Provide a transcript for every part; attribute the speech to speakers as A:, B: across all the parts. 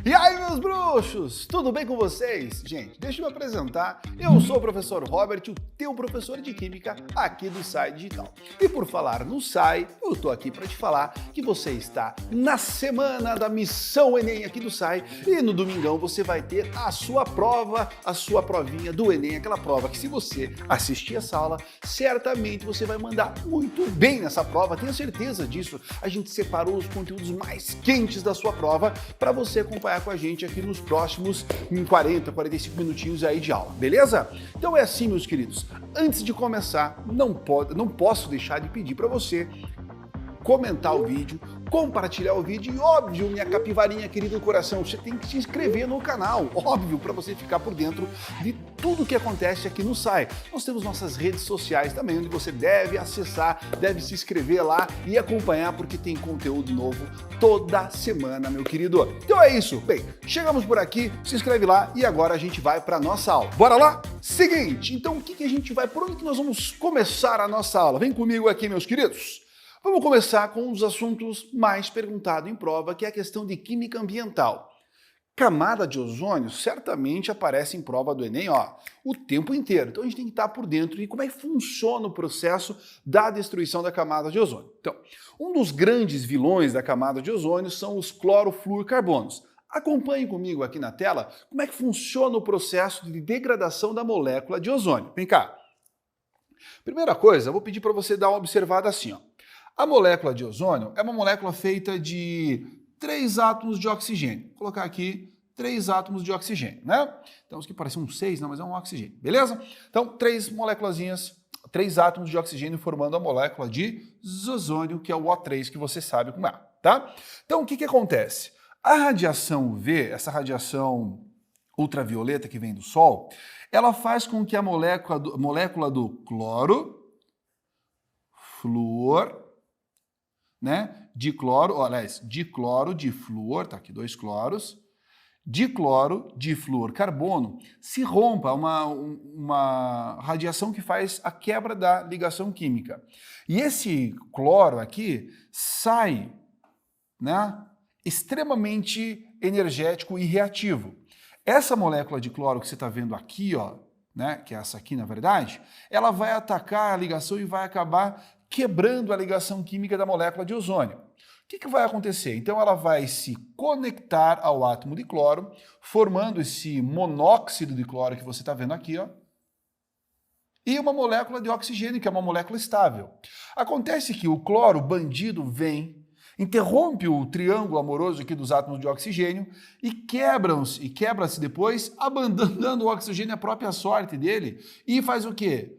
A: E aí, meus bruxos, tudo bem com vocês? Gente, deixa eu me apresentar, eu sou o professor Robert, o teu professor de Química aqui do SAI Digital. E por falar no SAI, eu tô aqui para te falar que você está na semana da missão Enem aqui do SAI e no domingão você vai ter a sua prova, a sua provinha do Enem, aquela prova que se você assistir essa aula, certamente você vai mandar muito bem nessa prova, tenho certeza disso. A gente separou os conteúdos mais quentes da sua prova para você acompanhar com a gente aqui nos próximos 40, 45 minutinhos aí de aula, beleza? Então é assim, meus queridos, antes de começar, não posso deixar de pedir para você comentar o vídeo, compartilhar o vídeo e, óbvio, minha capivarinha querida do coração, você tem que se inscrever no canal, óbvio, para você ficar por dentro de tudo que acontece aqui no SAI. Nós temos nossas redes sociais também, onde você deve acessar, deve se inscrever lá e acompanhar, porque tem conteúdo novo toda semana, meu querido. Então é isso. Bem, chegamos por aqui, se inscreve lá e agora a gente vai para nossa aula. Bora lá? Seguinte, então o que a gente vai, por onde que nós vamos começar a nossa aula? Vem comigo aqui, meus queridos. Vamos começar com os assuntos mais perguntados em prova, que é a questão de química ambiental. Camada de ozônio certamente aparece em prova do Enem, o tempo inteiro. Então a gente tem que estar por dentro de como é que funciona o processo da destruição da camada de ozônio. Então, um dos grandes vilões da camada de ozônio são os clorofluorcarbonos. Acompanhe comigo aqui na tela como é que funciona o processo de degradação da molécula de ozônio. Vem cá. Primeira coisa, eu vou pedir para você dar uma observada assim, A molécula de ozônio é uma molécula feita de 3 átomos de oxigênio. Vou colocar aqui 3 átomos de oxigênio, né? Então, isso aqui parece um 6, não, mas é um oxigênio, beleza? Então, 3 moléculazinhas, 3 átomos de oxigênio formando a molécula de ozônio, que é o O3, que você sabe como é, tá? Então, o que acontece? A radiação UV, essa radiação ultravioleta que vem do Sol, ela faz com que a molécula do cloro, flúor, dicloro, difluor, tá aqui 2 cloros, dicloro, difluor, carbono, se rompa uma radiação que faz a quebra da ligação química. E esse cloro aqui sai, extremamente energético e reativo. Essa molécula de cloro que você está vendo aqui, que é essa aqui na verdade, ela vai atacar a ligação e vai acabar quebrando a ligação química da molécula de ozônio. O que vai acontecer? Então ela vai se conectar ao átomo de cloro, formando esse monóxido de cloro que você está vendo aqui, e uma molécula de oxigênio, que é uma molécula estável. Acontece que o cloro bandido vem, interrompe o triângulo amoroso aqui dos átomos de oxigênio e quebra-se depois, abandonando o oxigênio à própria sorte dele, e faz o quê?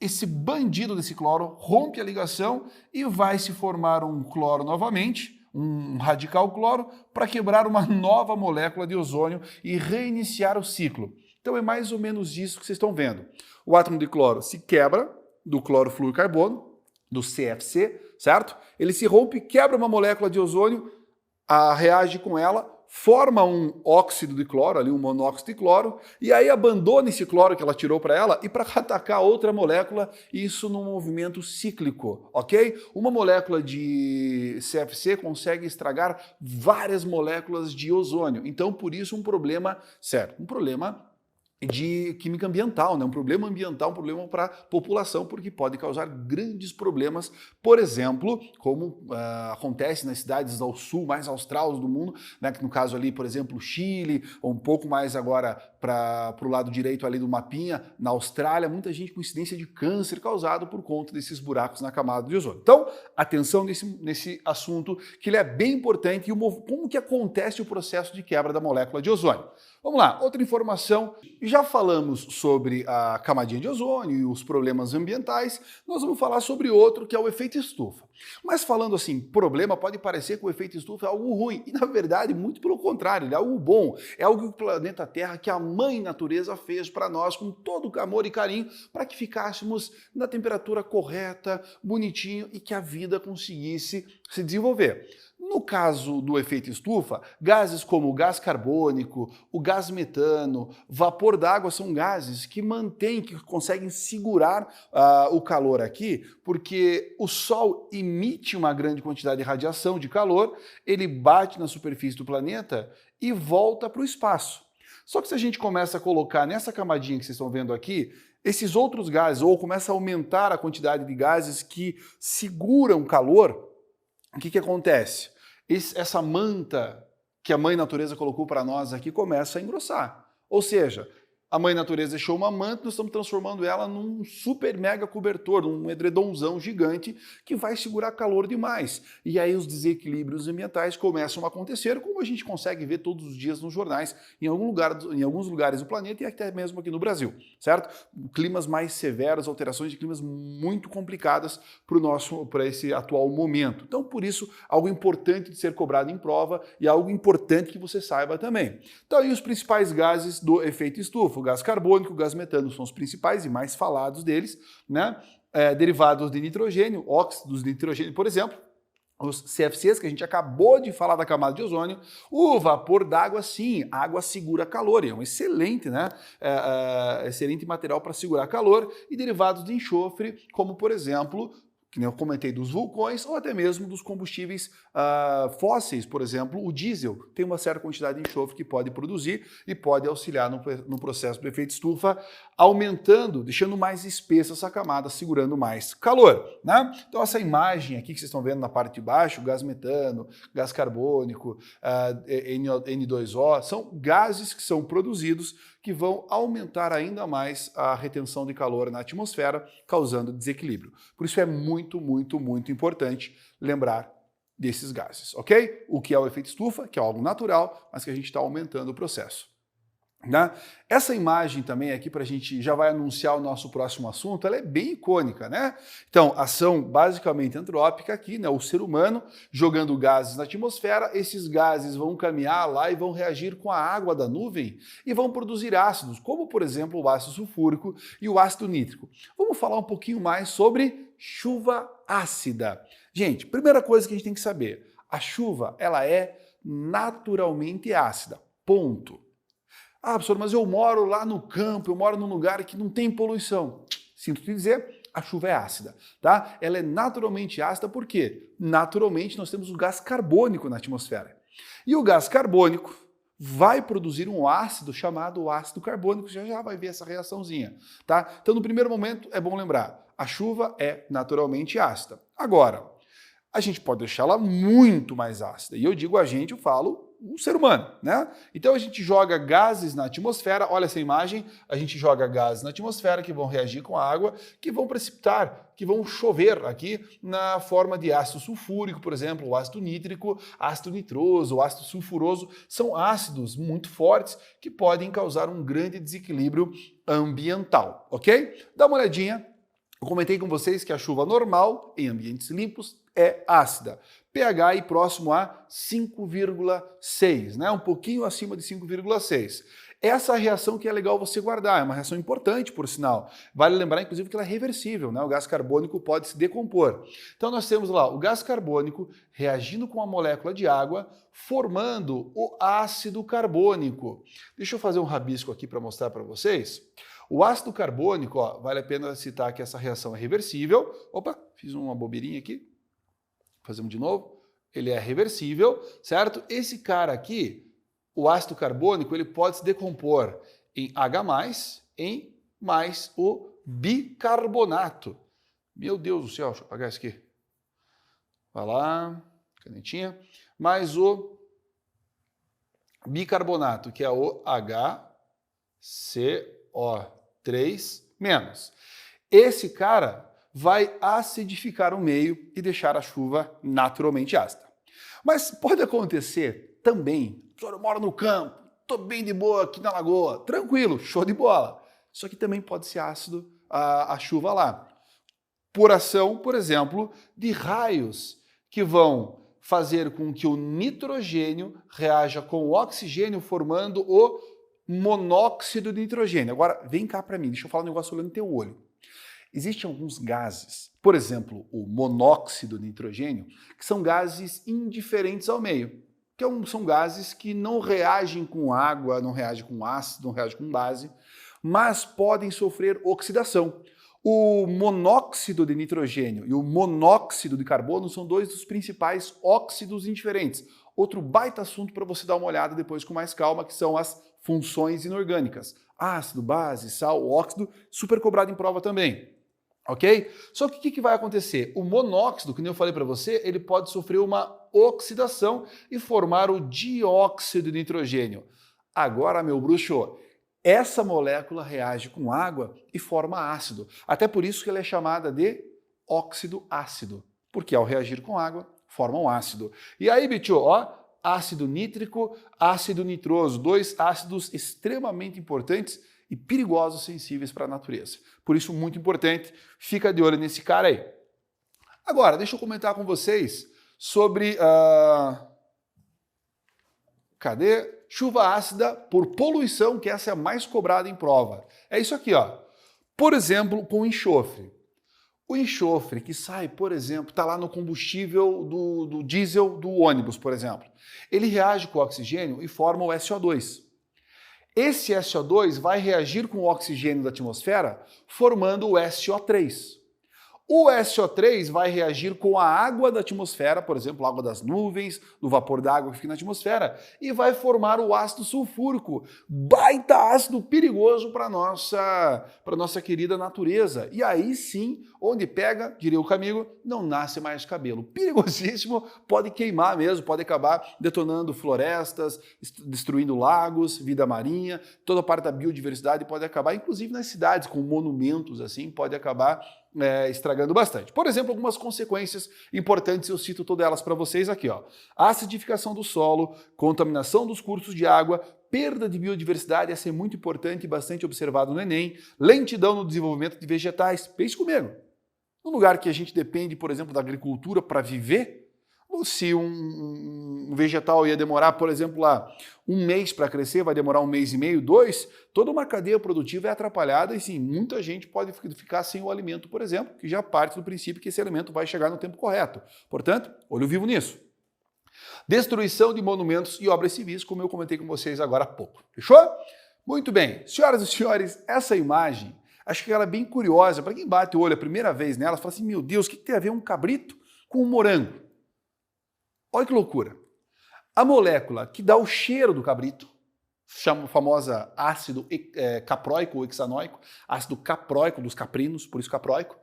A: Esse bandido desse cloro rompe a ligação e vai se formar um cloro novamente, um radical cloro, para quebrar uma nova molécula de ozônio e reiniciar o ciclo. Então é mais ou menos isso que vocês estão vendo. O átomo de cloro se quebra do clorofluorcarbono, do CFC, certo? Ele se rompe, quebra uma molécula de ozônio, reage com ela, forma um óxido de cloro, ali um monóxido de cloro, e aí abandona esse cloro que ela tirou para ela e para atacar outra molécula, isso num movimento cíclico, ok? Uma molécula de CFC consegue estragar várias moléculas de ozônio, então por isso um problema sério, um problema de química ambiental, um problema ambiental, um problema para a população, porque pode causar grandes problemas, por exemplo, como acontece nas cidades ao sul, mais austrais do mundo, que no caso ali, por exemplo, Chile, ou um pouco mais agora para o lado direito ali do mapinha, na Austrália, muita gente com incidência de câncer causado por conta desses buracos na camada de ozônio. Então, atenção nesse assunto, que ele é bem importante, e como que acontece o processo de quebra da molécula de ozônio. Vamos lá, outra informação, já falamos sobre a camadinha de ozônio e os problemas ambientais, nós vamos falar sobre outro, que é o efeito estufa. Mas falando assim, problema pode parecer que o efeito estufa é algo ruim, e na verdade, muito pelo contrário, ele é algo bom, é algo que o planeta Terra, que a mãe natureza fez para nós com todo amor e carinho, para que ficássemos na temperatura correta, bonitinho, e que a vida conseguisse se desenvolver. No caso do efeito estufa, gases como o gás carbônico, o gás metano, vapor d'água são gases que mantêm, que conseguem segurar o calor aqui, porque o Sol emite uma grande quantidade de radiação de calor, ele bate na superfície do planeta e volta para o espaço. Só que se a gente começa a colocar nessa camadinha que vocês estão vendo aqui, esses outros gases, ou começa a aumentar a quantidade de gases que seguram calor, o que acontece? Essa manta que a Mãe Natureza colocou para nós aqui começa a engrossar. Ou seja, a Mãe Natureza deixou uma manta, nós estamos transformando ela num super mega cobertor, num edredomzão gigante que vai segurar calor demais. E aí os desequilíbrios ambientais começam a acontecer, como a gente consegue ver todos os dias nos jornais, em alguns lugares do planeta e até mesmo aqui no Brasil, certo? Climas mais severos, alterações de climas muito complicadas para esse atual momento. Então, por isso, algo importante de ser cobrado em prova e algo importante que você saiba também. Então, aí os principais gases do efeito estufa. O gás carbônico, o gás metano são os principais e mais falados deles, né? Derivados de nitrogênio, óxidos de nitrogênio, por exemplo, os CFCs, que a gente acabou de falar da camada de ozônio, o vapor d'água, sim, a água segura calor, é um excelente, né? Excelente material para segurar calor, e derivados de enxofre, como por exemplo, que nem eu comentei, dos vulcões ou até mesmo dos combustíveis fósseis, por exemplo, o diesel tem uma certa quantidade de enxofre que pode produzir e pode auxiliar no processo do efeito estufa, aumentando, deixando mais espessa essa camada, segurando mais calor, né? Então essa imagem aqui que vocês estão vendo na parte de baixo, gás metano, gás carbônico, N2O, são gases que são produzidos que vão aumentar ainda mais a retenção de calor na atmosfera, causando desequilíbrio. Por isso é muito, muito, muito importante lembrar desses gases, ok? O que é o efeito estufa, que é algo natural, mas que a gente está aumentando o processo. Né? Essa imagem também aqui, para a gente já vai anunciar o nosso próximo assunto, ela é bem icônica, né? Então, ação basicamente antrópica aqui, né? O ser humano jogando gases na atmosfera, esses gases vão caminhar lá e vão reagir com a água da nuvem e vão produzir ácidos, como por exemplo o ácido sulfúrico e o ácido nítrico. Vamos falar um pouquinho mais sobre chuva ácida. Gente, primeira coisa que a gente tem que saber, a chuva ela é naturalmente ácida, ponto. Ah, professor, mas eu moro lá no campo, eu moro num lugar que não tem poluição. Sinto te dizer, a chuva é ácida, tá? Ela é naturalmente ácida porque, naturalmente, nós temos o gás carbônico na atmosfera. E o gás carbônico vai produzir um ácido chamado ácido carbônico, já vai ver essa reaçãozinha, tá? Então, no primeiro momento, é bom lembrar, a chuva é naturalmente ácida. Agora, a gente pode deixá-la muito mais ácida. E eu digo a gente, eu falo o ser humano, né? Então a gente joga gases na atmosfera, olha essa imagem, a gente joga gases na atmosfera que vão reagir com a água, que vão precipitar, que vão chover aqui na forma de ácido sulfúrico, por exemplo, o ácido nítrico, ácido nitroso, o ácido sulfuroso, são ácidos muito fortes que podem causar um grande desequilíbrio ambiental, ok? Dá uma olhadinha. Eu comentei com vocês que a chuva normal, em ambientes limpos, é ácida. pH aí próximo a 5,6, né? Um pouquinho acima de 5,6. Essa reação que é legal você guardar, é uma reação importante, por sinal. Vale lembrar, inclusive, que ela é reversível, né? O gás carbônico pode se decompor. Então nós temos lá o gás carbônico reagindo com a molécula de água, formando o ácido carbônico. Deixa eu fazer um rabisco aqui para mostrar para vocês. O ácido carbônico, ó, vale a pena citar que essa reação é reversível. Opa, fiz uma bobeirinha aqui. Fazemos de novo. Ele é reversível, certo? Esse cara aqui, o ácido carbônico, ele pode se decompor em H+, em mais o bicarbonato. Meu Deus do céu, deixa eu apagar isso aqui. Vai lá, canetinha. Mais o bicarbonato, que é o HCO3-. Esse cara vai acidificar o meio e deixar a chuva naturalmente ácida. Mas pode acontecer também, eu moro no campo, estou bem de boa aqui na lagoa, tranquilo, show de bola. Só que também pode ser ácido a chuva lá. Por ação, por exemplo, de raios que vão fazer com que o nitrogênio reaja com o oxigênio, formando o monóxido de nitrogênio. Agora, vem cá para mim, deixa eu falar um negócio olhando no teu olho. Existem alguns gases, por exemplo, o monóxido de nitrogênio, que são gases indiferentes ao meio, que são gases que não reagem com água, não reagem com ácido, não reagem com base, mas podem sofrer oxidação. O monóxido de nitrogênio e o monóxido de carbono são dois dos principais óxidos indiferentes. Outro baita assunto para você dar uma olhada depois com mais calma, que são as funções inorgânicas. Ácido, base, sal, óxido, super cobrado em prova também. Ok? Só que o que vai acontecer? O monóxido, que nem eu falei para você, ele pode sofrer uma oxidação e formar o dióxido de nitrogênio. Agora, meu bruxo, essa molécula reage com água e forma ácido. Até por isso que ela é chamada de óxido ácido, porque ao reagir com água, forma um ácido. E aí, bicho, ó, ácido nítrico, ácido nitroso, dois ácidos extremamente importantes e perigosos, sensíveis para a natureza. Por isso, muito importante, fica de olho nesse cara aí. Agora, deixa eu comentar com vocês sobre cadê? Chuva ácida por poluição, que essa é a mais cobrada em prova. É isso aqui, ó. Por exemplo, com enxofre. O enxofre que sai, por exemplo, está lá no combustível do diesel do ônibus, por exemplo. Ele reage com o oxigênio e forma o SO2. Esse SO2 vai reagir com o oxigênio da atmosfera, formando o SO3. O SO3 vai reagir com a água da atmosfera, por exemplo, a água das nuvens, do vapor d'água que fica na atmosfera, e vai formar o ácido sulfúrico, baita ácido perigoso para nossa querida natureza. E aí sim, onde pega, diria o Camilo, não nasce mais cabelo. Perigosíssimo, pode queimar mesmo, pode acabar detonando florestas, destruindo lagos, vida marinha, toda a parte da biodiversidade pode acabar, inclusive nas cidades, com monumentos assim, pode acabar estragando bastante. Por exemplo, algumas consequências importantes, eu cito todas elas para vocês aqui, ó. Acidificação do solo, contaminação dos cursos de água, perda de biodiversidade, essa é muito importante e bastante observado no Enem, lentidão no desenvolvimento de vegetais. Pense comigo, no lugar que a gente depende, por exemplo, da agricultura para viver, ou se um vegetal ia demorar, por exemplo, lá um mês para crescer, vai demorar um mês e meio, 2, toda uma cadeia produtiva é atrapalhada e sim, muita gente pode ficar sem o alimento, por exemplo, que já parte do princípio que esse alimento vai chegar no tempo correto. Portanto, olho vivo nisso. Destruição de monumentos e obras civis, como eu comentei com vocês agora há pouco. Fechou? Muito bem. Senhoras e senhores, essa imagem, acho que ela é bem curiosa. Para quem bate o olho a primeira vez nela, fala assim, meu Deus, o que tem a ver um cabrito com um morango? Olha que loucura. A molécula que dá o cheiro do cabrito, chama o famosa ácido caproico ou hexanoico, ácido caproico dos caprinos, por isso caproico,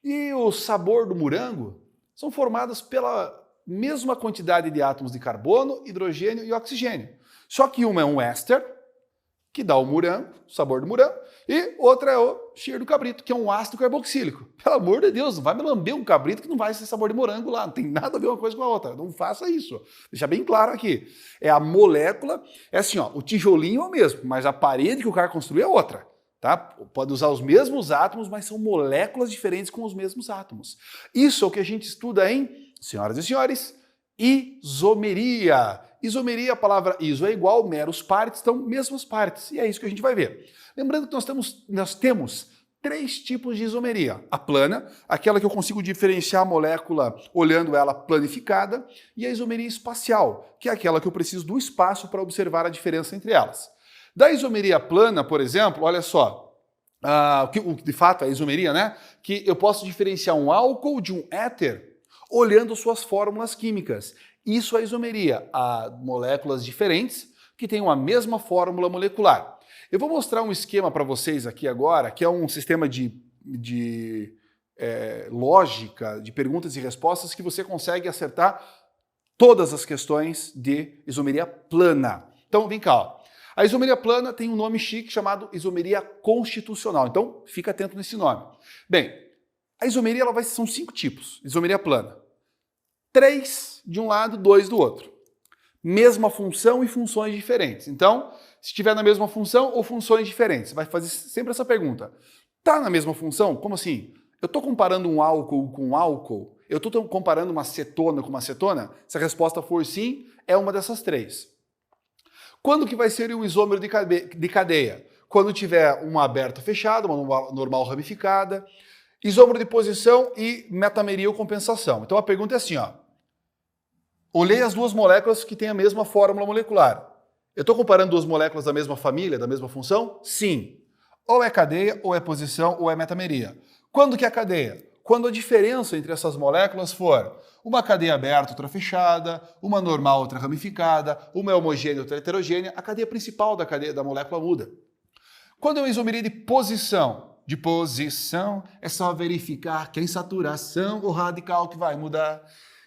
A: e o sabor do morango são formadas pela mesma quantidade de átomos de carbono, hidrogênio e oxigênio. Só que uma é um éster, que dá o morango, o sabor do morango, e outra é o cheiro do cabrito, que é um ácido carboxílico. Pelo amor de Deus, não vai me lamber um cabrito que não vai ser sabor de morango lá, não tem nada a ver uma coisa com a outra, não faça isso. Deixa bem claro aqui. É a molécula, é assim, ó, o tijolinho é o mesmo, mas a parede que o cara construiu é outra. Tá? Pode usar os mesmos átomos, mas são moléculas diferentes com os mesmos átomos. Isso é o que a gente estuda em, senhoras e senhores, isomeria. Isomeria, a palavra iso é igual, meros partes, então mesmas partes. E é isso que a gente vai ver. Lembrando que nós temos 3 tipos de isomeria. A plana, aquela que eu consigo diferenciar a molécula olhando ela planificada, e a isomeria espacial, que é aquela que eu preciso do espaço para observar a diferença entre elas. Da isomeria plana, por exemplo, olha só, o que de fato é a isomeria, né? Que eu posso diferenciar um álcool de um éter olhando suas fórmulas químicas. Isso é isomeria, há moléculas diferentes que têm a mesma fórmula molecular. Eu vou mostrar um esquema para vocês aqui agora, que é um sistema de lógica, de perguntas e respostas, que você consegue acertar todas as questões de isomeria plana. Então, vem cá, ó. A isomeria plana tem um nome chique chamado isomeria constitucional, então fica atento nesse nome. Bem, a isomeria são 5 tipos, isomeria plana. 3 de um lado, 2 do outro. Mesma função e funções diferentes. Então, se estiver na mesma função ou funções diferentes, você vai fazer sempre essa pergunta. Tá na mesma função? Como assim? Eu estou comparando um álcool com um álcool? Eu estou comparando uma cetona com uma cetona? Se a resposta for sim, é uma dessas 3. Quando que vai ser um isômero de cadeia? Quando tiver uma aberta fechada, uma normal ramificada. Isômero de posição e metameria ou compensação. Então a pergunta é assim, ó. Olhei as duas moléculas que têm a mesma fórmula molecular. Eu estou comparando duas moléculas da mesma família, da mesma função? Sim. Ou é cadeia, ou é posição, ou é metameria. Quando que é cadeia? Quando a diferença entre essas moléculas for uma cadeia aberta, outra fechada, uma normal, outra ramificada, uma homogênea, outra heterogênea, a cadeia principal da cadeia da molécula muda. Quando é uma isomeria de posição, é só verificar que a insaturação ou radical que vai mudar.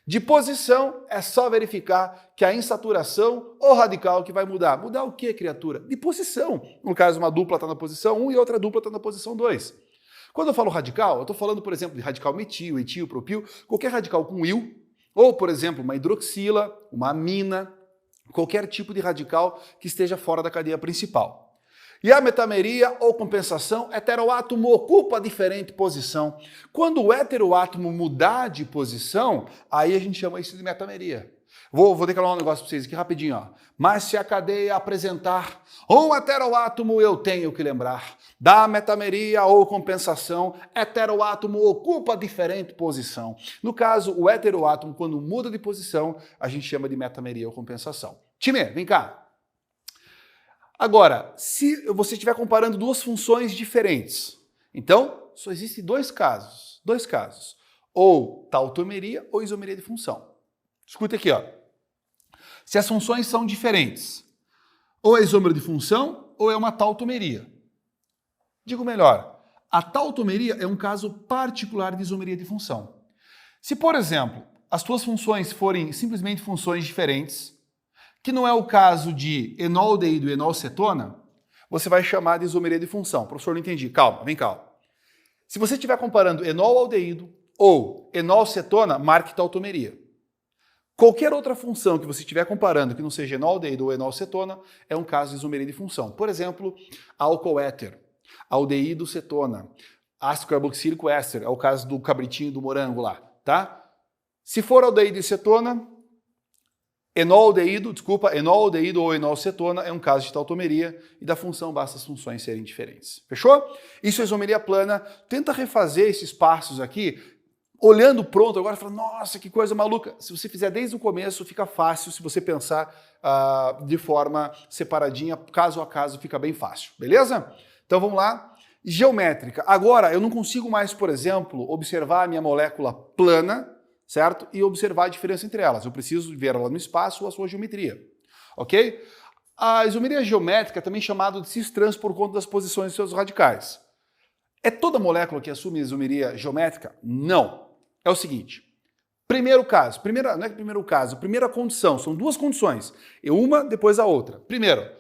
A: De posição, é só verificar que a insaturação ou radical que vai mudar. Mudar o que, criatura? De posição. No caso, uma dupla está na posição 1 e outra dupla está na posição 2. Quando eu falo radical, eu estou falando, por exemplo, de radical metil, etil, propil, qualquer radical com il, ou, por exemplo, uma hidroxila, uma amina, qualquer tipo de radical que esteja fora da cadeia principal. E a metameria ou compensação, heteroátomo ocupa diferente posição. Quando o heteroátomo mudar de posição, aí a gente chama isso de metameria. Vou declarar um negócio para vocês aqui rapidinho, ó. Mas se a cadeia apresentar um heteroátomo, eu tenho que lembrar. Da metameria ou compensação, heteroátomo ocupa diferente posição. No caso, o heteroátomo, quando muda de posição, a gente chama de metameria ou compensação. Time, vem cá. Agora, se você estiver comparando duas funções diferentes, então só existem dois casos. Ou tautomeria ou isomeria de função. Escuta aqui, ó. Se as funções são diferentes, ou é isômero de função ou é uma tautomeria. Digo melhor, a tautomeria é um caso particular de isomeria de função. Se, por exemplo, as tuas funções forem simplesmente funções diferentes, que não é o caso de enoldeído e enolcetona, você vai chamar de isomeria de função. Professor, não entendi. Calma, vem calma. Se você estiver comparando enolaldeído ou enolcetona, marque tautomeria. Qualquer outra função que você estiver comparando que não seja enoldeído ou enolcetona é um caso de isomeria de função. Por exemplo, álcool éter, aldeído cetona, ácido carboxílico éster, é o caso do cabritinho do morango lá, tá? Se for aldeído e cetona, enoldeído ou enolcetona é um caso de tautomeria e da função basta as funções serem diferentes. Fechou? Isso é isomeria plana. Tenta refazer esses passos aqui, olhando pronto agora, falando, nossa, que coisa maluca. Se você fizer desde o começo, fica fácil. Se você pensar de forma separadinha, caso a caso, fica bem fácil. Beleza? Então vamos lá. Geométrica. Agora, eu não consigo mais, por exemplo, observar a minha molécula plana, certo? E observar a diferença entre elas. Eu preciso ver ela no espaço ou a sua geometria, ok? A isomeria geométrica é também chamada de cis-trans por conta das posições de seus radicais. É toda molécula que assume isomeria geométrica? Não. É o seguinte, primeira condição, são duas condições, uma depois a outra. Primeiro,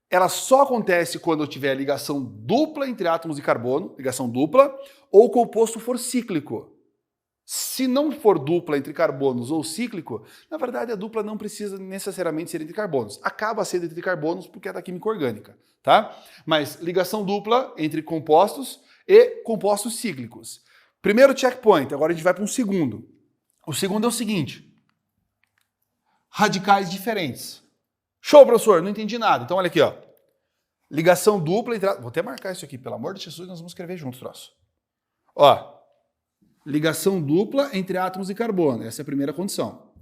A: ela só acontece quando eu tiver ligação dupla entre átomos de carbono, ligação dupla, ou o composto for cíclico. Se não for dupla entre carbonos ou cíclico, na verdade a dupla não precisa necessariamente ser entre carbonos. Acaba sendo entre carbonos porque é da química orgânica, tá? Mas ligação dupla entre compostos e compostos cíclicos. Primeiro checkpoint, agora a gente vai para um segundo. O segundo é o seguinte, radicais diferentes. Show, professor, não entendi nada. Então olha aqui, ó. Ligação dupla entre... Vou até marcar isso aqui, pelo amor de Jesus, nós vamos escrever juntos, troço. Ó. Ligação dupla entre átomos de carbono. Essa é a primeira condição.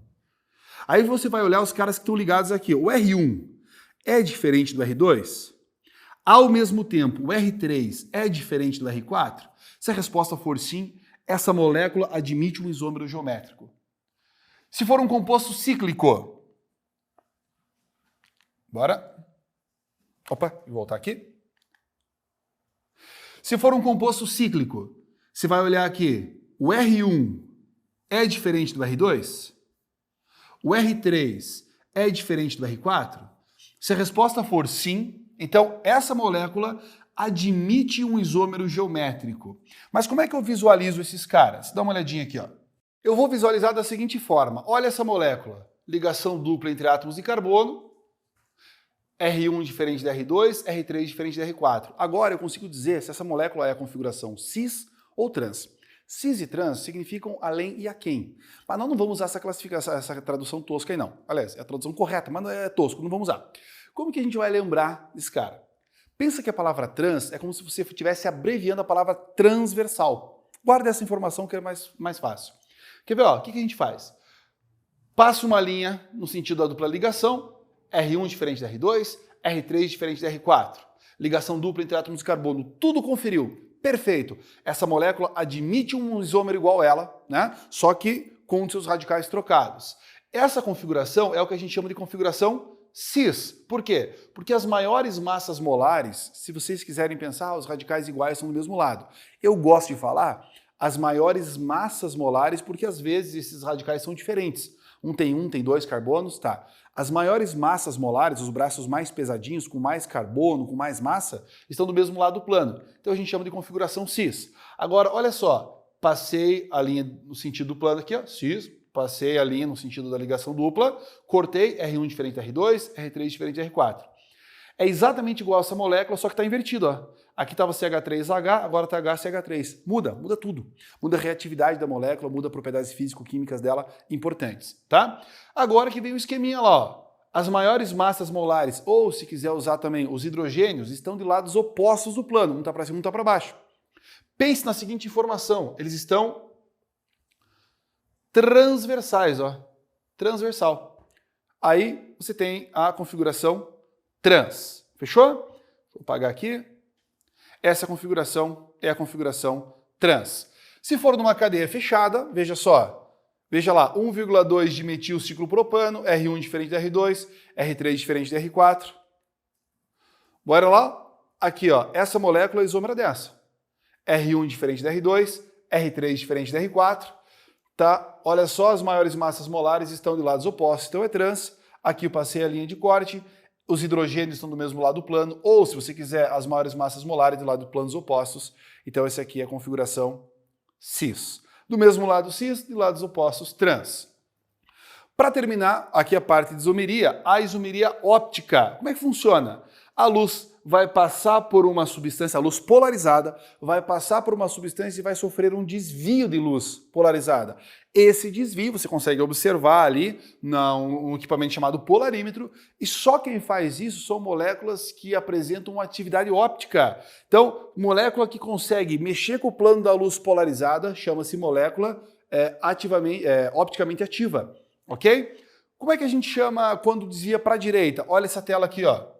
A: Aí você vai olhar os caras que estão ligados aqui. O R1 é diferente do R2? Ao mesmo tempo, o R3 é diferente do R4? Se a resposta for sim, essa molécula admite um isômero geométrico. Se for um composto cíclico... Bora. Opa, vou voltar aqui. Se for um composto cíclico, você vai olhar aqui. O R1 é diferente do R2? O R3 é diferente do R4? Se a resposta for sim, então essa molécula admite um isômero geométrico. Mas como é que eu visualizo esses caras? Dá uma olhadinha aqui, ó. Eu vou visualizar da seguinte forma. Olha essa molécula. Ligação dupla entre átomos de carbono. R1 diferente da R2, R3 diferente da R4. Agora eu consigo dizer se essa molécula é a configuração cis ou trans. Cis e trans significam além e aquém. Mas nós não vamos usar essa classificação, essa tradução tosca aí não. Aliás, é a tradução correta, mas não é tosco, não vamos usar. Como que a gente vai lembrar desse cara? Pensa que a palavra trans é como se você estivesse abreviando a palavra transversal. Guarda essa informação que é mais fácil. Quer ver? Ó, o que a gente faz? Passa uma linha no sentido da dupla ligação, R1 diferente da R2, R3 diferente da R4. Ligação dupla entre átomos de carbono, tudo conferiu. Perfeito. Essa molécula admite um isômero igual a ela, né? Só que com seus radicais trocados. Essa configuração é o que a gente chama de configuração cis. Por quê? Porque as maiores massas molares, se vocês quiserem pensar, os radicais iguais são do mesmo lado. Eu gosto de falar as maiores massas molares porque às vezes esses radicais são diferentes. Um, tem dois carbonos, tá. As maiores massas molares, os braços mais pesadinhos, com mais carbono, com mais massa, estão do mesmo lado do plano. Então a gente chama de configuração cis. Agora, olha só, passei a linha no sentido do plano aqui, ó, cis, passei a linha no sentido da ligação dupla, cortei R1 diferente da R2, R3 diferente da R4. É exatamente igual a essa molécula, só que está invertido, ó. Aqui estava CH3H, agora está HCH3. Muda tudo. Muda a reatividade da molécula, muda propriedades físico-químicas dela importantes, tá? Agora que vem o esqueminha lá, ó. As maiores massas molares, ou se quiser usar também os hidrogênios, estão de lados opostos do plano. Um está para cima, um está para baixo. Pense na seguinte informação, eles estão transversais, ó. Transversal. Aí você tem a configuração trans. Fechou? Vou apagar aqui. Essa configuração é a configuração trans. Se for numa cadeia fechada, veja só. Veja lá, 1,2 de metil ciclopropano, R1 diferente da R2, R3 diferente da R4. Bora lá? Aqui, ó, essa molécula é isômera dessa. R1 diferente da R2, R3 diferente da R4. Tá? Olha só, as maiores massas molares estão de lados opostos, então é trans. Aqui eu passei a linha de corte. Os hidrogênios estão do mesmo lado do plano, ou, se você quiser, as maiores massas molares do lado de planos opostos. Então, esse aqui é a configuração cis. Do mesmo lado cis, de lados opostos, trans. Para terminar, aqui a parte de isomeria, a isomeria óptica. Como é que funciona? A luz vai passar por uma substância, a luz polarizada, vai passar por uma substância e vai sofrer um desvio de luz polarizada. Esse desvio você consegue observar ali num equipamento chamado polarímetro, e só quem faz isso são moléculas que apresentam uma atividade óptica. Então, molécula que consegue mexer com o plano da luz polarizada chama-se molécula opticamente ativa, ok? Como é que a gente chama quando desvia para a direita? Olha essa tela aqui, ó.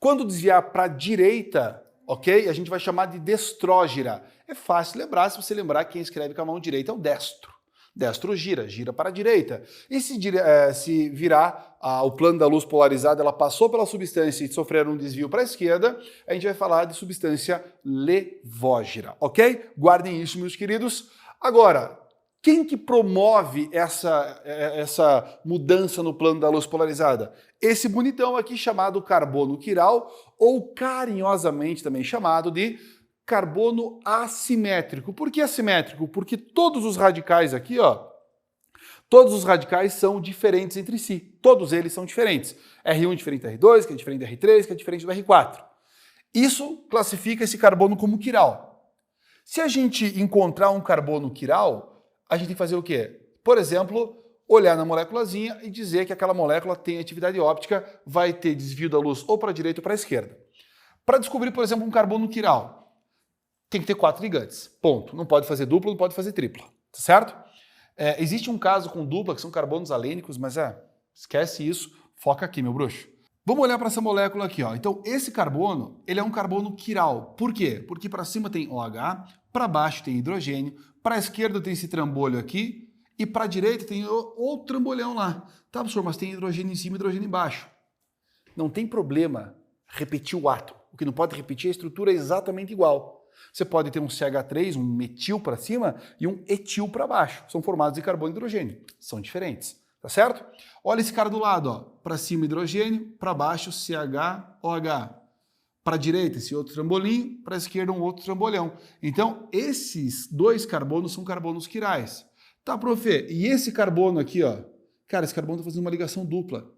A: Quando desviar para a direita, ok? A gente vai chamar de destrógira. É fácil lembrar, se você lembrar que quem escreve com a mão direita é o destro. Destro gira para a direita. E se virar o plano da luz polarizada, ela passou pela substância e sofrer um desvio para a esquerda, a gente vai falar de substância levógira, ok? Guardem isso, meus queridos. Agora, quem que promove essa mudança no plano da luz polarizada? Esse bonitão aqui chamado carbono quiral, ou carinhosamente também chamado de carbono assimétrico. Por que assimétrico? Porque todos os radicais aqui, ó, todos os radicais são diferentes entre si. Todos eles são diferentes. R1 diferente da R2, que é diferente da R3, que é diferente do R4. Isso classifica esse carbono como quiral. Se a gente encontrar um carbono quiral, a gente tem que fazer o quê? Por exemplo, olhar na moléculazinha e dizer que aquela molécula tem atividade óptica, vai ter desvio da luz ou para a direita ou para a esquerda. Para descobrir, por exemplo, um carbono quiral, tem que ter 4 ligantes. Ponto. Não pode fazer dupla, não pode fazer tripla. Tá certo? Existe um caso com dupla, que são carbonos alênicos, mas esquece isso, foca aqui, meu bruxo. Vamos olhar para essa molécula aqui, ó. Então, esse carbono, ele é um carbono quiral. Por quê? Porque para cima tem OH, para baixo tem hidrogênio, para a esquerda tem esse trambolho aqui, e para a direita tem outro trambolhão lá. Tá, professor, mas tem hidrogênio em cima e hidrogênio embaixo. Não tem problema repetir o átomo. O que não pode repetir é a estrutura exatamente igual. Você pode ter um CH3, um metil para cima e um etil para baixo. São formados de carbono e hidrogênio. São diferentes. Tá certo? Olha esse cara do lado, ó. Para cima hidrogênio, para baixo CHOH. Para a direita esse outro trambolinho, para a esquerda um outro trambolhão. Então, esses dois carbonos são carbonos quirais. Tá, prof? E esse carbono aqui, ó. Cara, esse carbono está fazendo uma ligação dupla.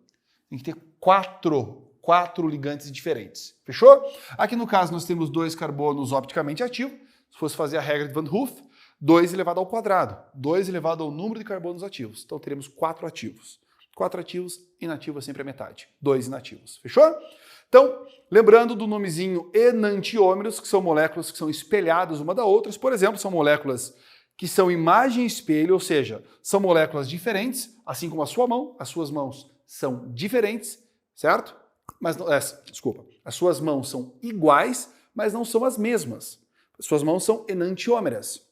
A: Tem que ter quatro ligantes diferentes. Fechou? Aqui no caso nós temos 2 carbonos opticamente ativos. Se fosse fazer a regra de Van Hoof, 2 elevado ao quadrado, 2 elevado ao número de carbonos ativos. Então teremos 4 ativos. 4 ativos, inativo é sempre a metade. 2 inativos. Fechou? Então, lembrando do nomezinho enantiômeros, que são moléculas que são espelhadas uma da outra, por exemplo, são moléculas que são imagem e espelho, ou seja, são moléculas diferentes, assim como a sua mão, as suas mãos são diferentes, certo? Mas, desculpa, as suas mãos são iguais, mas não são as mesmas. As suas mãos são enantiômeras.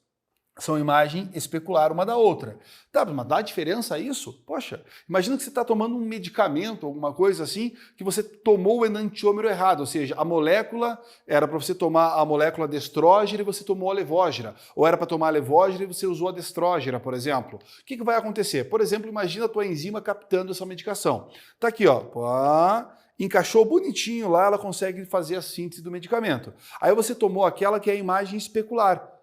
A: São imagem especular uma da outra. Tá, mas dá diferença isso? Poxa, imagina que você está tomando um medicamento, alguma coisa assim, que você tomou o enantiômero errado, ou seja, a molécula era para você tomar a molécula destrógera e você tomou a levógera, ou era para tomar a levógera e você usou a destrógera, por exemplo. O que vai acontecer? Por exemplo, imagina a tua enzima captando essa medicação. Tá aqui, ó, encaixou bonitinho lá, ela consegue fazer a síntese do medicamento. Aí você tomou aquela que é a imagem especular.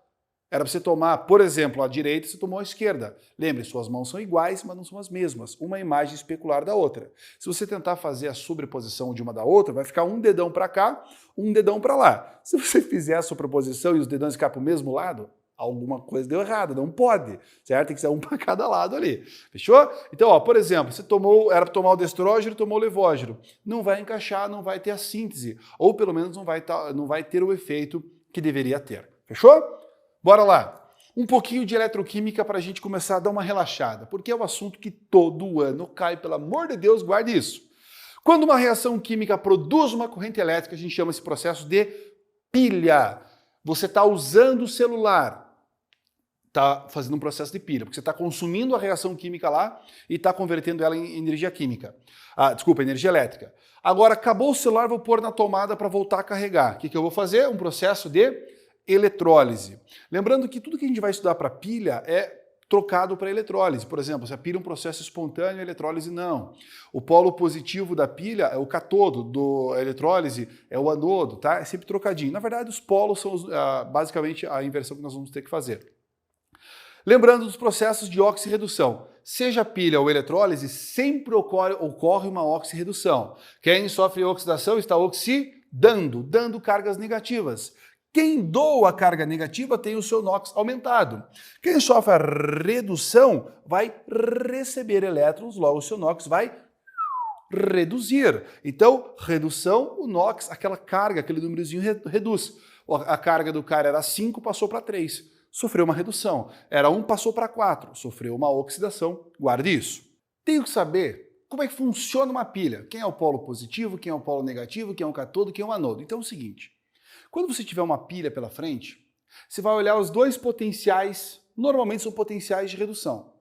A: Era para você tomar, por exemplo, a direita, você tomou a esquerda. Lembre, suas mãos são iguais, mas não são as mesmas. Uma imagem especular da outra. Se você tentar fazer a sobreposição de uma da outra, vai ficar um dedão para cá, um dedão para lá. Se você fizer a sobreposição e os dedões ficar para o mesmo lado, alguma coisa deu errado, não pode, certo? Tem que ser um para cada lado ali. Fechou? Então, ó, por exemplo, você tomou, era para tomar o destrógeno, tomou o levógeno. Não vai encaixar, não vai ter a síntese. Ou pelo menos não vai ter o efeito que deveria ter. Fechou? Bora lá, um pouquinho de eletroquímica para a gente começar a dar uma relaxada, porque é um assunto que todo ano cai, pelo amor de Deus, guarde isso. Quando uma reação química produz uma corrente elétrica, a gente chama esse processo de pilha. Você está usando o celular, está fazendo um processo de pilha, porque você está consumindo a reação química lá e está convertendo ela em energia química. Energia elétrica. Agora, acabou o celular, vou pôr na tomada para voltar a carregar. O que eu vou fazer? Um processo de eletrólise. Lembrando que tudo que a gente vai estudar para pilha é trocado para eletrólise. Por exemplo, se a pilha é um processo espontâneo, a eletrólise não. O polo positivo da pilha é o catodo, da eletrólise é o anodo, tá? É sempre trocadinho. Na verdade, os polos são basicamente a inversão que nós vamos ter que fazer. Lembrando dos processos de oxirredução. Seja pilha ou eletrólise, sempre ocorre uma oxirredução. Quem sofre oxidação está oxidando, dando cargas negativas. Quem doa a carga negativa tem o seu NOx aumentado. Quem sofre a redução vai receber elétrons, logo o seu NOx vai reduzir. Então, redução, o NOx, aquela carga, aquele númerozinho reduz. A carga do cara era 5, passou para 3. Sofreu uma redução. Era 1, passou para 4. Sofreu uma oxidação. Guarde isso. Tenho que saber como é que funciona uma pilha. Quem é o polo positivo, quem é o polo negativo, quem é o catodo, quem é o anodo. Então é o seguinte. Quando você tiver uma pilha pela frente, você vai olhar os dois potenciais, normalmente são potenciais de redução.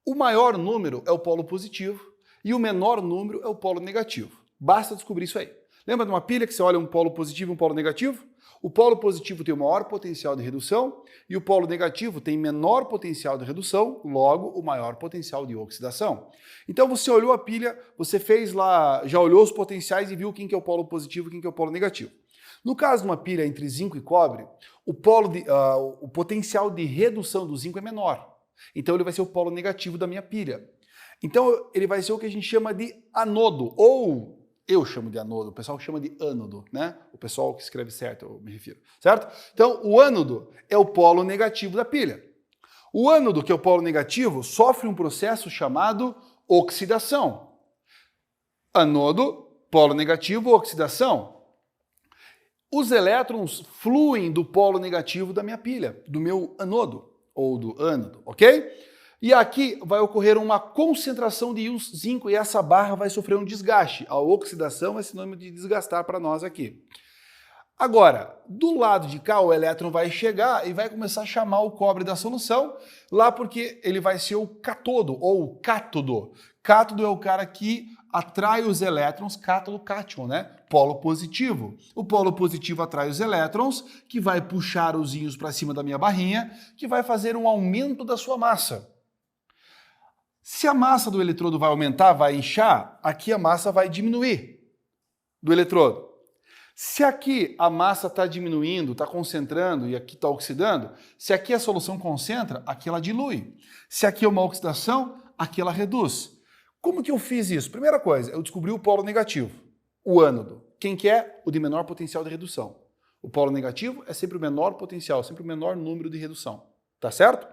A: O maior número é o polo positivo e o menor número é o polo negativo. Basta descobrir isso aí. Lembra de uma pilha que você olha um polo positivo e um polo negativo? O polo positivo tem o maior potencial de redução e o polo negativo tem menor potencial de redução, logo o maior potencial de oxidação. Então você olhou a pilha, você fez lá, já olhou os potenciais e viu quem que é o polo positivo e quem que é o polo negativo. No caso de uma pilha entre zinco e cobre, o potencial de redução do zinco é menor. Então ele vai ser o polo negativo da minha pilha. Então ele vai ser o que a gente chama de anodo, ou eu chamo de anodo, o pessoal chama de ânodo, né? O pessoal que escreve certo, eu me refiro, certo? Então o ânodo é o polo negativo da pilha. O ânodo, que é o polo negativo, sofre um processo chamado oxidação. Anodo, polo negativo, oxidação. Os elétrons fluem do polo negativo da minha pilha, do meu anodo, ou do ânodo, ok? E aqui vai ocorrer uma concentração de íons zinco e essa barra vai sofrer um desgaste. A oxidação é sinônimo de desgastar para nós aqui. Agora, do lado de cá, o elétron vai chegar e vai começar a chamar o cobre da solução, lá porque ele vai ser o catodo, ou o cátodo. Cátodo é o cara que atrai os elétrons, cátodo, cátion, né? Polo positivo. O polo positivo atrai os elétrons, que vai puxar os íons para cima da minha barrinha, que vai fazer um aumento da sua massa. Se a massa do eletrodo vai aumentar, vai inchar, aqui a massa vai diminuir do eletrodo. Se aqui a massa está diminuindo, está concentrando e aqui está oxidando, se aqui a solução concentra, aqui ela dilui. Se aqui é uma oxidação, aqui ela reduz. Como que eu fiz isso? Primeira coisa, eu descobri o polo negativo, o ânodo. Quem que é? O de menor potencial de redução. O polo negativo é sempre o menor potencial, sempre o menor número de redução. Tá certo?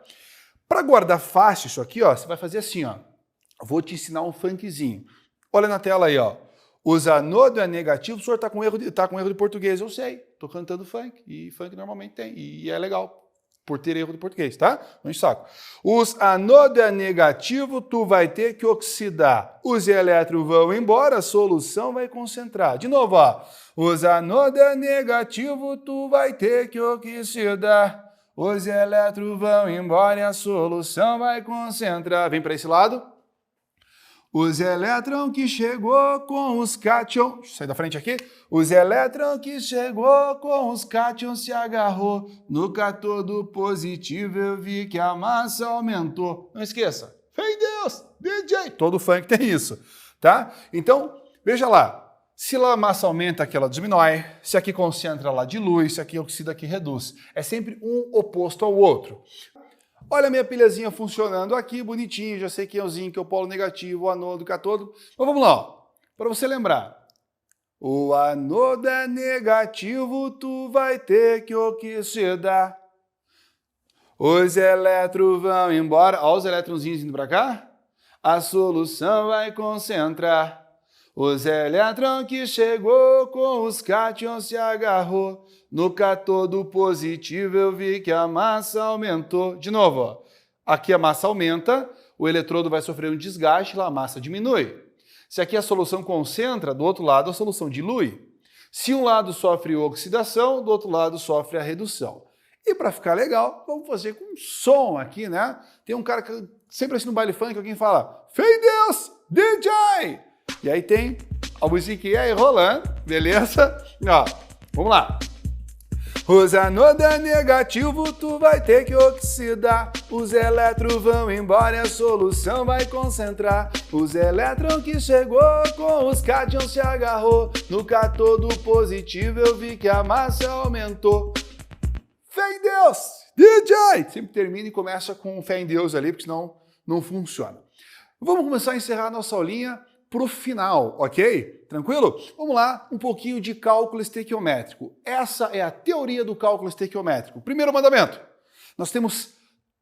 A: Para guardar fácil isso aqui, ó, você vai fazer assim, ó. Vou te ensinar um funkzinho. Olha na tela aí, ó. Os anodo é negativo, o senhor está com erro de português, eu sei. Estou cantando funk, e funk normalmente tem, e é legal por ter erro de português, tá? Não enche o saco. Os anodo é negativo, tu vai ter que oxidar. Os elétrons vão embora, a solução vai concentrar. De novo, ó. Os anodo é negativo, tu vai ter que oxidar. Os elétrons vão embora e a solução vai concentrar. Vem para esse lado. Os elétrons que chegou com os cátions... Sai da frente aqui. Os elétrons que chegou com os cátions se agarrou. No cátodo positivo eu vi que a massa aumentou. Não esqueça. Fé em Deus, DJ. Todo funk tem isso, tá? Então, veja lá. Se lá a massa aumenta, aqui ela diminui. Se aqui concentra, ela dilui. Se aqui oxida, aqui reduz. É sempre um oposto ao outro. Olha a minha pilhazinha funcionando aqui, bonitinho, já sei que é o zinco, que é o polo negativo, o anodo, o cátodo. Mas vamos lá, para você lembrar. O anodo é negativo, tu vai ter que oxidar. Os elétrons vão embora. Olha os elétronzinhos indo para cá. A solução vai concentrar. Os elétrons que chegou com os cátions se agarrou. No cátodo positivo eu vi que a massa aumentou. De novo, ó. Aqui a massa aumenta, o eletrodo vai sofrer um desgaste, lá a massa diminui. Se aqui a solução concentra, do outro lado a solução dilui. Se um lado sofre oxidação, do outro lado sofre a redução. E para ficar legal, vamos fazer com som aqui, né? Tem um cara que sempre assim no baile funk, alguém fala, fé em Deus, DJ! E aí tem a musiquinha aí rolando, beleza? Ó, vamos lá. Os anodo é negativo, tu vai ter que oxidar. Os elétrons vão embora e a solução vai concentrar. Os elétrons que chegou com os cátions se agarrou. No cátodo positivo eu vi que a massa aumentou. Fé em Deus, DJ! Sempre termina e começa com fé em Deus ali, porque senão não funciona. Vamos começar a encerrar a nossa aulinha para o final, ok? Tranquilo? Vamos lá, um pouquinho de cálculo estequiométrico. Essa é a teoria do cálculo estequiométrico. Primeiro mandamento. Nós temos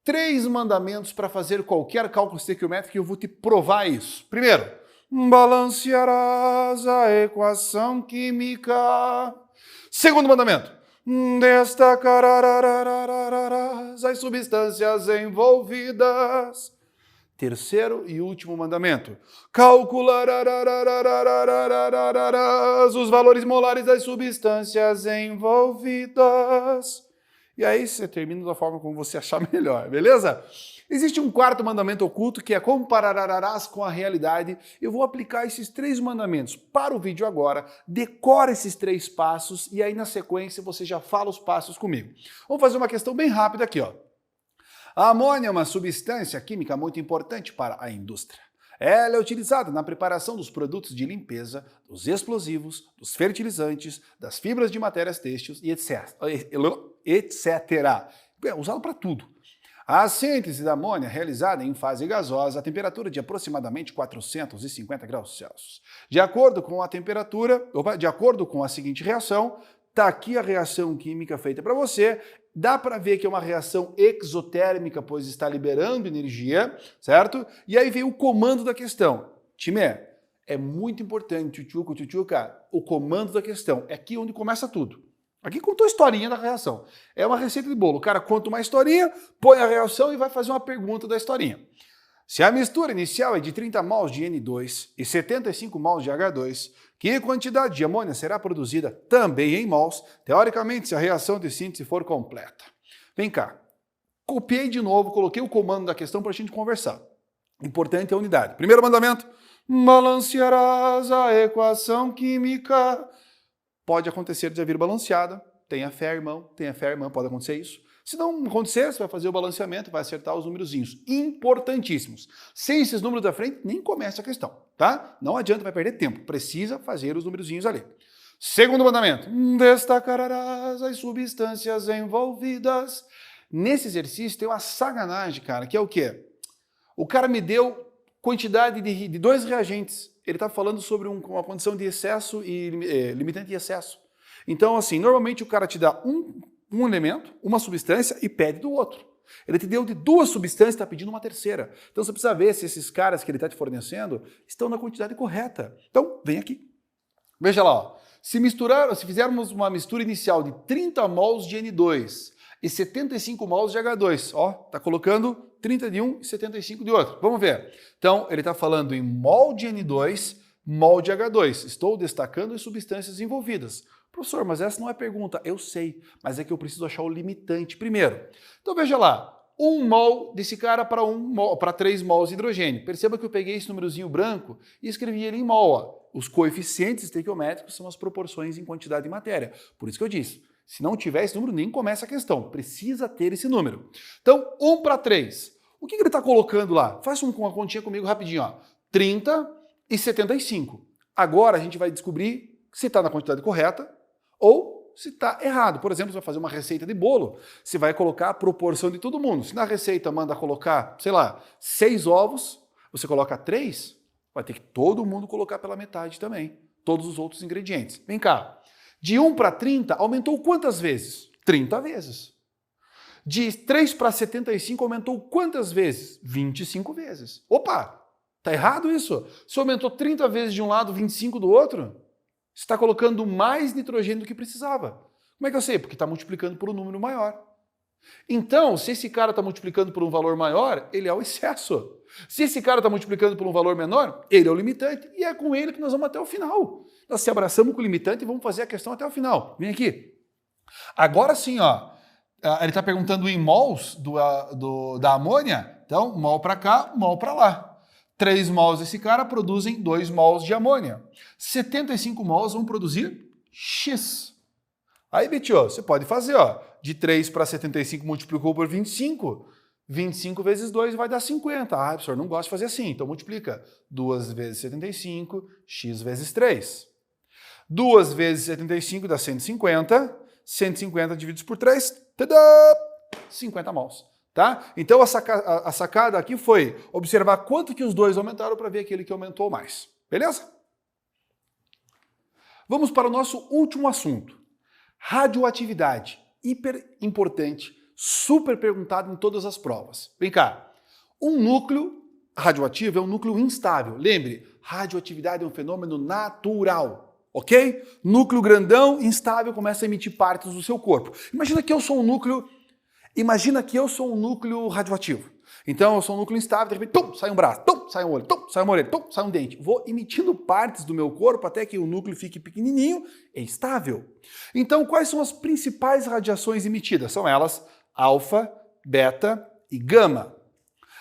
A: 3 mandamentos para fazer qualquer cálculo estequiométrico e eu vou te provar isso. Primeiro, balancearás a equação química. Segundo mandamento, destacarás as substâncias envolvidas. Terceiro e último mandamento, calcularás os valores molares das substâncias envolvidas. E aí você termina da forma como você achar melhor, beleza? Existe um quarto mandamento oculto que é compararás com a realidade. Eu vou aplicar esses 3 mandamentos para o vídeo agora, decora esses 3 passos e aí na sequência você já fala os passos comigo. Vamos fazer uma questão bem rápida aqui, ó. A amônia é uma substância química muito importante para a indústria. Ela é utilizada na preparação dos produtos de limpeza, dos explosivos, dos fertilizantes, das fibras de matérias têxteis e etc. É usado para tudo. A síntese da amônia é realizada em fase gasosa a temperatura de aproximadamente 450 graus Celsius. De acordo com a seguinte reação, está aqui a reação química feita para você. Dá para ver que é uma reação exotérmica, pois está liberando energia, certo? E aí vem o comando da questão. Time, é muito importante, tchutchuca, o comando da questão. É aqui onde começa tudo. Aqui contou a historinha da reação. É uma receita de bolo. O cara conta uma historinha, põe a reação e vai fazer uma pergunta da historinha. Se a mistura inicial é de 30 mols de N2 e 75 mols de H2, que quantidade de amônia será produzida também em mols, teoricamente, se a reação de síntese for completa? Vem cá, copiei de novo, coloquei o comando da questão para a gente conversar. Importante é a unidade. Primeiro mandamento, balancearás a equação química. Pode acontecer de já vir balanceada, tenha fé, irmão, pode acontecer isso. Se não acontecer, você vai fazer o balanceamento, vai acertar os númerozinhos. Importantíssimos. Sem esses números da frente, nem começa a questão, tá? Não adianta, vai perder tempo. Precisa fazer os númerozinhos ali. Segundo mandamento. Destacarás as substâncias envolvidas. Nesse exercício tem uma sacanagem, cara, que é o quê? O cara me deu quantidade de 2 reagentes. Ele está falando sobre uma condição de excesso e limitante de excesso. Então, assim, normalmente o cara te dá um elemento, uma substância e pede do outro. Ele te deu de 2 substâncias e está pedindo uma terceira. Então você precisa ver se esses caras que ele está te fornecendo estão na quantidade correta. Então, vem aqui. Veja lá, ó. Se fizermos uma mistura inicial de 30 mols de N2 e 75 mols de H2, ó, tá colocando 30 de um e 75 de outro. Vamos ver. Então, ele está falando em mol de N2, mol de H2. Estou destacando as substâncias envolvidas. Professor, mas essa não é pergunta. Eu sei, mas é que eu preciso achar o limitante primeiro. Então, veja lá. 1 mol desse cara para 3 mols de hidrogênio. Perceba que eu peguei esse númerozinho branco e escrevi ele em mol. Ó. Os coeficientes estequiométricos são as proporções em quantidade de matéria. Por isso que eu disse, se não tiver esse número, nem começa a questão. Precisa ter esse número. Então, 1 para 3. O que ele está colocando lá? Faça uma continha comigo rapidinho. Ó. 30 e 75. Agora a gente vai descobrir se está na quantidade correta ou se está errado. Por exemplo, você vai fazer uma receita de bolo, você vai colocar a proporção de todo mundo. Se na receita manda colocar, sei lá, 6 ovos, você coloca 3, vai ter que todo mundo colocar pela metade também. Todos os outros ingredientes. Vem cá. De 1 para 30, aumentou quantas vezes? 30 vezes. De 3 para 75, aumentou quantas vezes? 25 vezes. Opa! Tá errado isso? Se aumentou 30 vezes de um lado, 25 do outro, você está colocando mais nitrogênio do que precisava. Como é que eu sei? Porque está multiplicando por um número maior. Então, se esse cara está multiplicando por um valor maior, ele é o excesso. Se esse cara está multiplicando por um valor menor, ele é o limitante. E é com ele que nós vamos até o final. Nós se abraçamos com o limitante e vamos fazer a questão até o final. Vem aqui. Agora sim, ó, ele está perguntando em mols da amônia. Então, mol para cá, mol para lá. 3 mols desse cara produzem 2 mols de amônia. 75 mols vão produzir X. Aí, Betio, você pode fazer, ó, de 3 para 75 multiplicou por 25, 25 vezes 2 vai dar 50. Ah, professor, não gosta de fazer assim, então multiplica 2 vezes 75, x vezes 3. 2 vezes 75 dá 150, 150 divididos por 3, tadã, 50 mols. Tá? Então a sacada aqui foi observar quanto que os dois aumentaram para ver aquele que aumentou mais. Beleza? Vamos para o nosso último assunto. Radioatividade. Hiper importante, super perguntado em todas as provas. Vem cá. Um núcleo radioativo é um núcleo instável. Lembre, radioatividade é um fenômeno natural. Ok? Núcleo grandão, instável, começa a emitir partes do seu corpo. Imagina que eu sou um núcleo radioativo. Então eu sou um núcleo instável, de repente, tum, sai um braço, tum, sai um olho, tum, sai uma orelha, tum, sai um dente. Vou emitindo partes do meu corpo até que o núcleo fique pequenininho e estável. Então, quais são as principais radiações emitidas? São elas alfa, beta e gama.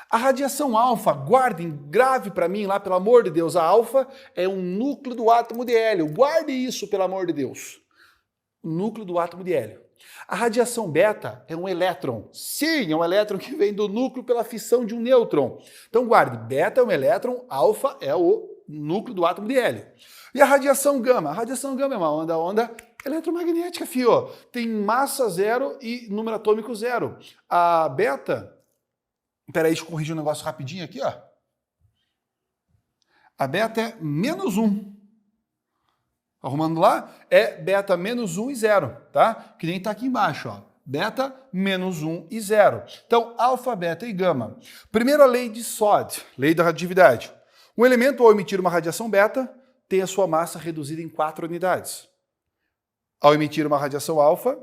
A: A radiação alfa, guardem, grave para mim lá, pelo amor de Deus, a alfa é um núcleo do átomo de hélio. Guarde isso, pelo amor de Deus. Núcleo do átomo de hélio. A radiação beta é um elétron. Sim, é um elétron que vem do núcleo pela fissão de um nêutron. Então guarde, beta é um elétron, alfa é o núcleo do átomo de hélio. E a radiação gama? A radiação gama é uma onda eletromagnética, fio. Tem massa zero e número atômico zero. A beta... Peraí, deixa eu corrigir um negócio rapidinho aqui, ó. A beta é -1. Arrumando lá, é beta -1 e 0, tá? Que nem tá aqui embaixo, ó. Beta, -1 e 0. Então, alfa, beta e gama. Primeiro a lei de SOD, lei da radioatividade. Um elemento, ao emitir uma radiação beta, tem a sua massa reduzida em 4 unidades. Ao emitir uma radiação alfa,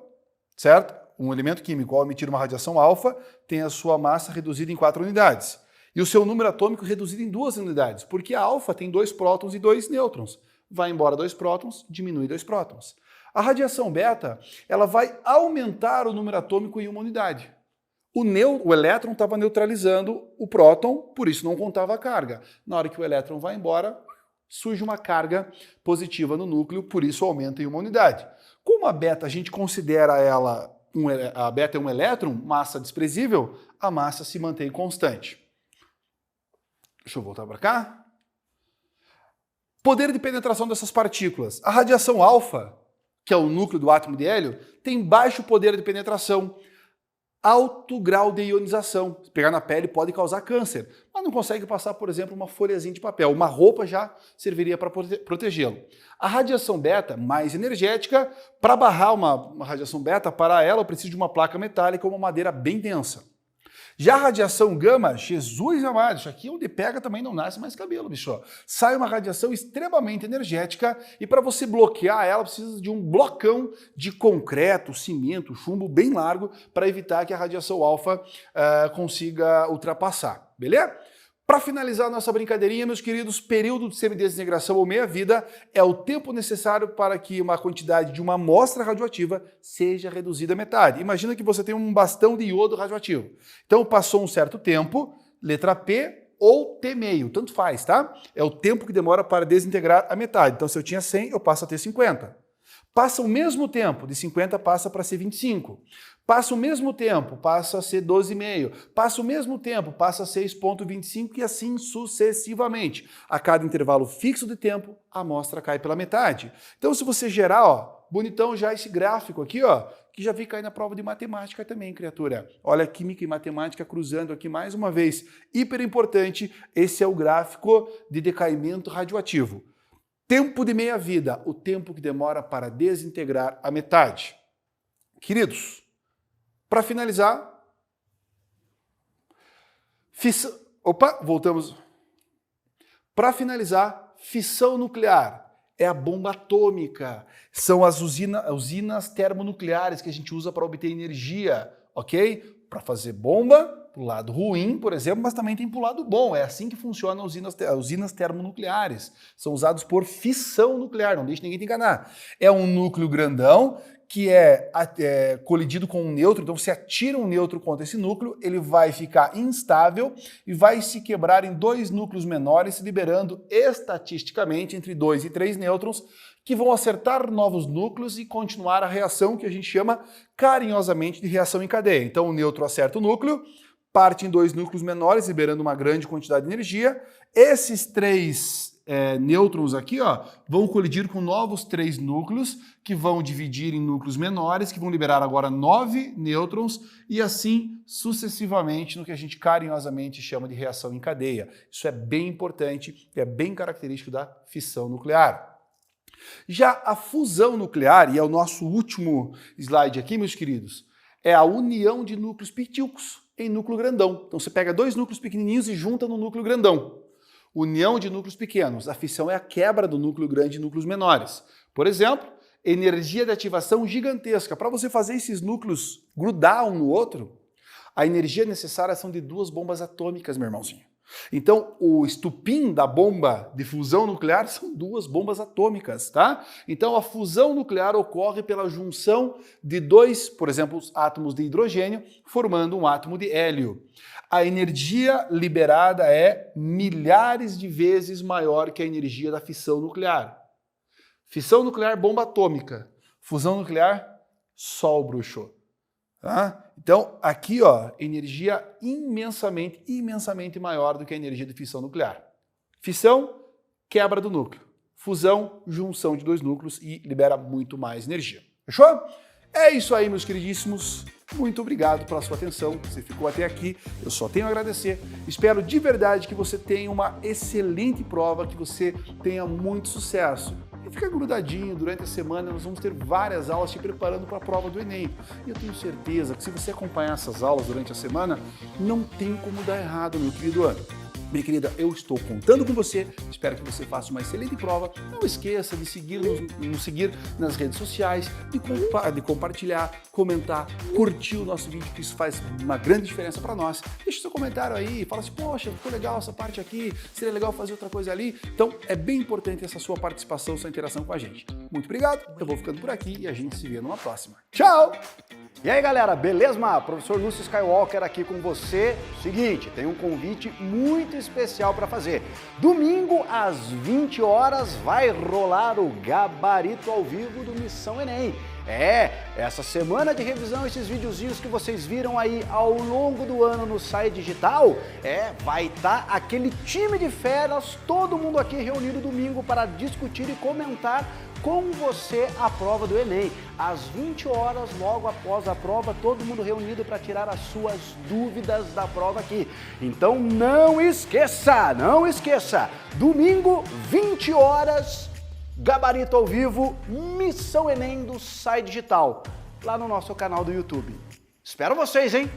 A: certo? Um elemento químico, ao emitir uma radiação alfa, tem a sua massa reduzida em 4 unidades. E o seu número atômico reduzido em 2 unidades, porque a alfa tem 2 prótons e 2 nêutrons. Vai embora 2 prótons, diminui 2 prótons. A radiação beta, ela vai aumentar o número atômico em 1 unidade. O elétron estava neutralizando o próton, por isso não contava a carga. Na hora que o elétron vai embora, surge uma carga positiva no núcleo, por isso aumenta em 1 unidade. Como a beta, a gente considera ela, a beta é um elétron, massa desprezível, a massa se mantém constante. Deixa eu voltar para cá. Poder de penetração dessas partículas. A radiação alfa, que é o núcleo do átomo de hélio, tem baixo poder de penetração, alto grau de ionização. Se pegar na pele pode causar câncer, mas não consegue passar, por exemplo, uma folhazinha de papel. Uma roupa já serviria para protegê-lo. A radiação beta, mais energética, para barrar uma radiação beta, para ela eu preciso de uma placa metálica ou uma madeira bem densa. Já a radiação gama, Jesus amado, isso aqui onde pega também não nasce mais cabelo, bicho. Sai uma radiação extremamente energética e para você bloquear ela precisa de um blocão de concreto, cimento, chumbo bem largo para evitar que a radiação alfa consiga ultrapassar, beleza? Para finalizar a nossa brincadeirinha, meus queridos, período de semidesintegração ou meia-vida é o tempo necessário para que uma quantidade de uma amostra radioativa seja reduzida à metade. Imagina que você tem um bastão de iodo radioativo. Então passou um certo tempo, letra P ou T meio, tanto faz, tá? É o tempo que demora para desintegrar a metade. Então se eu tinha 100, eu passo a ter 50. Passa o mesmo tempo, de 50 passa para ser 25. Passa o mesmo tempo, passa a ser 12,5. Passa o mesmo tempo, passa a ser 6,25 e assim sucessivamente. A cada intervalo fixo de tempo, a amostra cai pela metade. Então, se você gerar, ó, bonitão já esse gráfico aqui, ó, que já fica aí na prova de matemática também, criatura. Olha, química e matemática cruzando aqui mais uma vez. Hiper importante, esse é o gráfico de decaimento radioativo. Tempo de meia-vida, o tempo que demora para desintegrar a metade. Queridos, para finalizar, voltamos. Para finalizar, fissão nuclear é a bomba atômica. São as usinas termonucleares que a gente usa para obter energia, ok? Para fazer bomba, pro lado ruim, por exemplo, mas também tem pro lado bom. É assim que funcionam as usinas termonucleares. São usados por fissão nuclear, não deixe ninguém te enganar. É um núcleo grandão que é colidido com um nêutron, então você atira um nêutron contra esse núcleo, ele vai ficar instável e vai se quebrar em dois núcleos menores, liberando estatisticamente entre 2 e 3 nêutrons, que vão acertar novos núcleos e continuar a reação que a gente chama carinhosamente de reação em cadeia. Então o nêutron acerta o núcleo, parte em dois núcleos menores, liberando uma grande quantidade de energia. Esses 3 nêutrons aqui, ó, vão colidir com novos 3 núcleos, que vão dividir em núcleos menores, que vão liberar agora 9 nêutrons, e assim sucessivamente no que a gente carinhosamente chama de reação em cadeia. Isso é bem importante, é bem característico da fissão nuclear. Já a fusão nuclear, e é o nosso último slide aqui, meus queridos, é a união de núcleos pequenos em núcleo grandão. Então você pega 2 núcleos pequenininhos e junta no núcleo grandão. União de núcleos pequenos. A fissão é a quebra do núcleo grande em núcleos menores. Por exemplo, energia de ativação gigantesca. Para você fazer esses núcleos grudar um no outro, a energia necessária são de 2 bombas atômicas, meu irmãozinho. Então, o estupim da bomba de fusão nuclear são 2 bombas atômicas, tá? Então, a fusão nuclear ocorre pela junção de 2, por exemplo, átomos de hidrogênio, formando um átomo de hélio. A energia liberada é milhares de vezes maior que a energia da fissão nuclear. Fissão nuclear, bomba atômica. Fusão nuclear, sol, bruxo. Tá? Então, aqui, ó, energia imensamente maior do que a energia de fissão nuclear. Fissão, quebra do núcleo. Fusão, junção de 2 núcleos e libera muito mais energia. Fechou? É isso aí, meus queridíssimos. Muito obrigado pela sua atenção. Você ficou até aqui. Eu só tenho a agradecer. Espero de verdade que você tenha uma excelente prova, que você tenha muito sucesso. E fica grudadinho, durante a semana nós vamos ter várias aulas te preparando para a prova do Enem. E eu tenho certeza que se você acompanhar essas aulas durante a semana, não tem como dar errado, meu querido ano. Minha querida, eu estou contando com você, espero que você faça uma excelente prova. Não esqueça de nos seguir nas redes sociais, de compartilhar, comentar, curtir o nosso vídeo, que isso faz uma grande diferença para nós. Deixa seu comentário aí, fala assim, poxa, ficou legal essa parte aqui, seria legal fazer outra coisa ali. Então é bem importante essa sua participação, sua interação com a gente. Muito obrigado, eu vou ficando por aqui e a gente se vê numa próxima. Tchau!
B: E aí galera, beleza? Professor Lúcio Skywalker aqui com você. Seguinte, tem um convite muito especial para fazer. Domingo às 20 horas vai rolar o Gabarito ao Vivo do Missão Enem. Essa semana de revisão, esses videozinhos que vocês viram aí ao longo do ano no site digital, vai estar aquele time de feras, todo mundo aqui reunido domingo para discutir e comentar com você a prova do Enem. Às 20 horas, logo após a prova, todo mundo reunido para tirar as suas dúvidas da prova aqui. Então não esqueça, domingo, 20 horas, Gabarito ao Vivo, Missão Enem do site digital, lá no nosso canal do YouTube. Espero vocês, hein?